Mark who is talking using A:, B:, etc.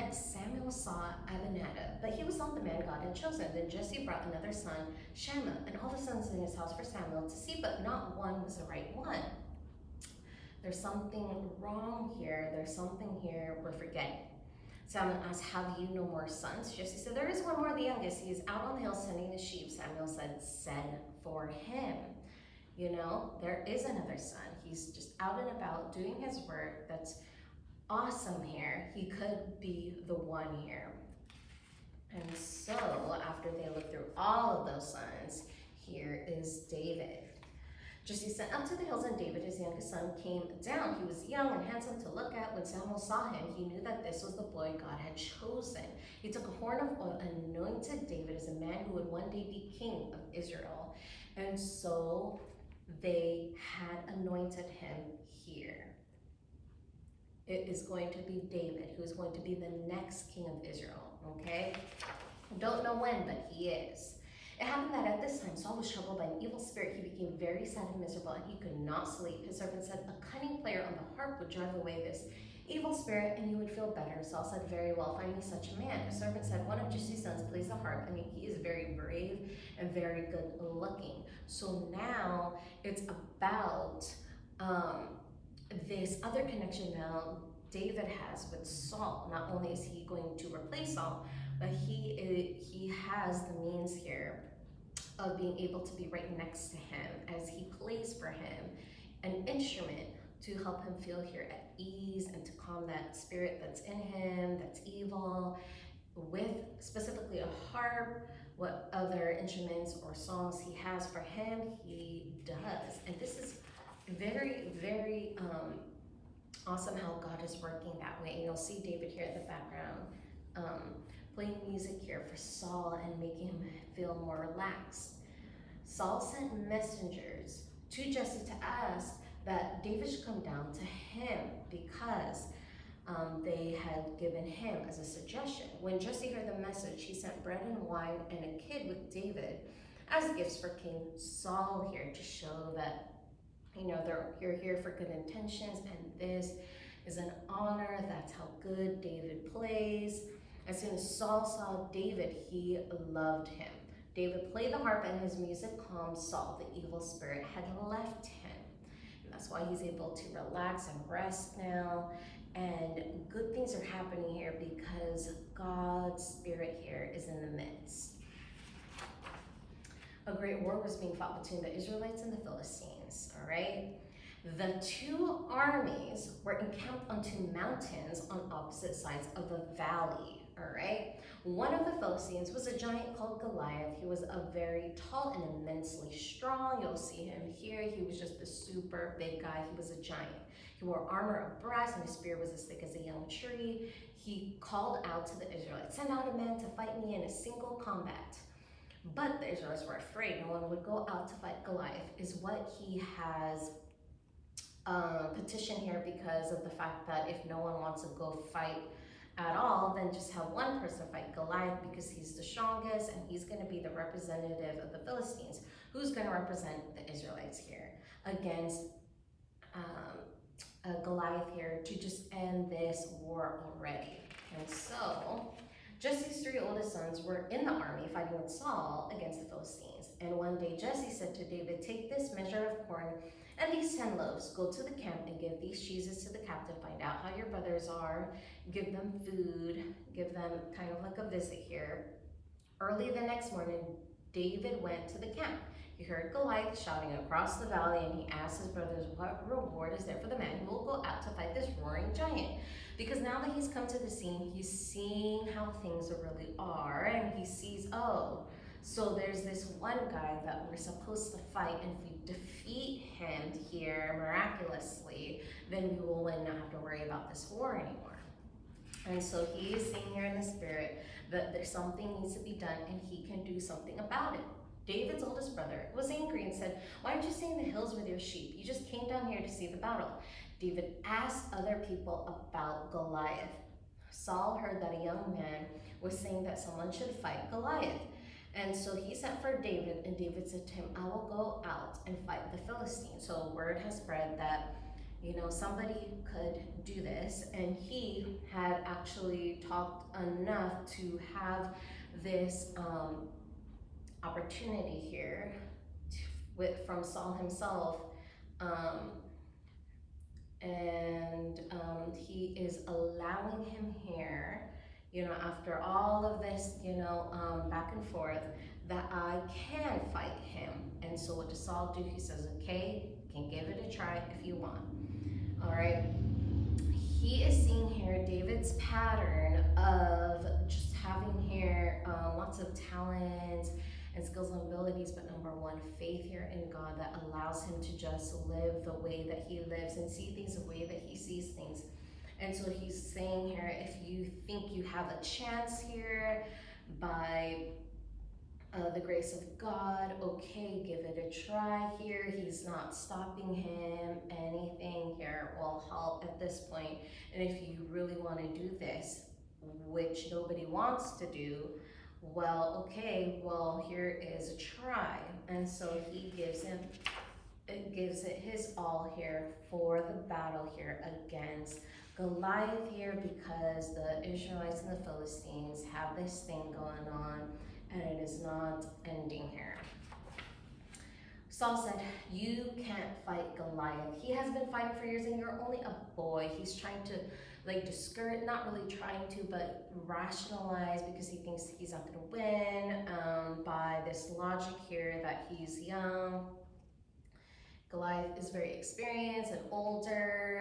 A: Then Samuel saw Abinadab, but he was not the man God had chosen. Then Jesse brought another son, Shammah, and all the sons in his house for Samuel to see, but not one was the right one. There's something wrong here. There's something here we're forgetting. Samuel asked, have you no more sons? Jesse said, there is one more, the youngest. He is out on the hill tending the sheep. Samuel said, send for him. You know, there is another son. He's just out and about doing his work. That's awesome here. He could be the one here. And so after they look through all of those sons, here is David. Jesse sent up to the hills, and David, his youngest son, came down. He was young and handsome to look at. When Samuel saw him, he knew that this was the boy God had chosen. He took a horn of oil and anointed David as a man who would one day be king of Israel. And so they had anointed him here. It is going to be David who is going to be the next king of Israel, okay? Don't know when, but he is. It happened that at this time, Saul was troubled by an evil spirit. He became very sad and miserable, and he could not sleep. His servant said, a cunning player on the harp would drive away this evil spirit, and you would feel better. Saul said, very well, find me such a man. His servant said, one of Jesse's sons plays the harp. I mean, he is very brave and very good looking. So now it's about this other connection now David has with Saul. Not only is he going to replace Saul, but he has the means here of being able to be right next to him as he plays for him an instrument to help him feel here at ease and to calm that spirit that's in him, that's evil, with specifically a harp. What other instruments or songs he has for him, he does. And this is very, very awesome how God is working that way. And you'll see David here in the background playing music here for Saul and making him feel more relaxed. Saul sent messengers to Jesse to ask that David should come down to him because they had given him as a suggestion. When Jesse heard the message, he sent bread and wine and a kid with David as gifts for King Saul here to show that, you know, you're here for good intentions, and this is an honor. That's how good David plays. As soon as Saul saw David, he loved him. David played the harp, and his music calmed Saul. The evil spirit had left him. And that's why he's able to relax and rest now. And good things are happening here because God's spirit here is in the midst. A great war was being fought between the Israelites and the Philistines, all right? The two armies were encamped on two mountains on opposite sides of a valley, all right? One of the Philistines was a giant called Goliath. He was a very tall and immensely strong. You'll see him here. He was just a super big guy. He was a giant. He wore armor of brass, and his spear was as thick as a young tree. He called out to the Israelites, send out a man to fight me in a single combat. But the Israelites were afraid. No one would go out to fight Goliath, is what he has petitioned here, because of the fact that if no one wants to go fight at all, then just have one person fight Goliath, because he's the strongest and he's going to be the representative of the Philistines, who's going to represent the Israelites here against Goliath here to just end this war already. And so Jesse's three oldest sons were in the army fighting with Saul against the Philistines. And one day Jesse said to David, take this measure of corn and these 10 loaves, go to the camp and give these cheeses to the captive, find out how your brothers are, give them food, give them kind of like a visit here. Early the next morning, David went to the camp. He heard Goliath shouting across the valley, and he asked his brothers, what reward is there for the man who will go out to fight this roaring giant? Because now that he's come to the scene, he's seeing how things really are, and he sees, oh, so there's this one guy that we're supposed to fight, and if we defeat him here miraculously, then we will win, not have to worry about this war anymore. And so he is seeing here in the spirit that there's something needs to be done, and he can do something about it. David's oldest brother was angry and said, why aren't you stay in the hills with your sheep? You just came down here to see the battle. David asked other people about Goliath. Saul heard that a young man was saying that someone should fight Goliath. And so he sent for David, and David said to him, I will go out and fight the Philistines. So word has spread that somebody could do this, and he had actually talked enough to have this opportunity here from Saul himself, um, and he is allowing him here, after all of this, back and forth, that I can fight him. And so what does Saul do? He says, okay, you can give it a try if you want. All right. He is seeing here David's pattern of just having here lots of talents and skills and abilities, but number one, faith here in God that allows him to just live the way that he lives and see things the way that he sees things. And so he's saying here, if you think you have a chance here by the grace of God, okay, give it a try here. He's not stopping him. Anything here will help at this point. And if you really want to do this, which nobody wants to do, well, okay, well, here is a try. And so he gives it his all here for the battle here against Goliath here, because the Israelites and the Philistines have this thing going on, and it is not ending here. Saul said, you can't fight Goliath. He has been fighting for years and you're only a boy. He's trying to discourage, not really trying to, but rationalize, because he thinks he's not going to win by this logic here that he's young. Goliath is very experienced and older.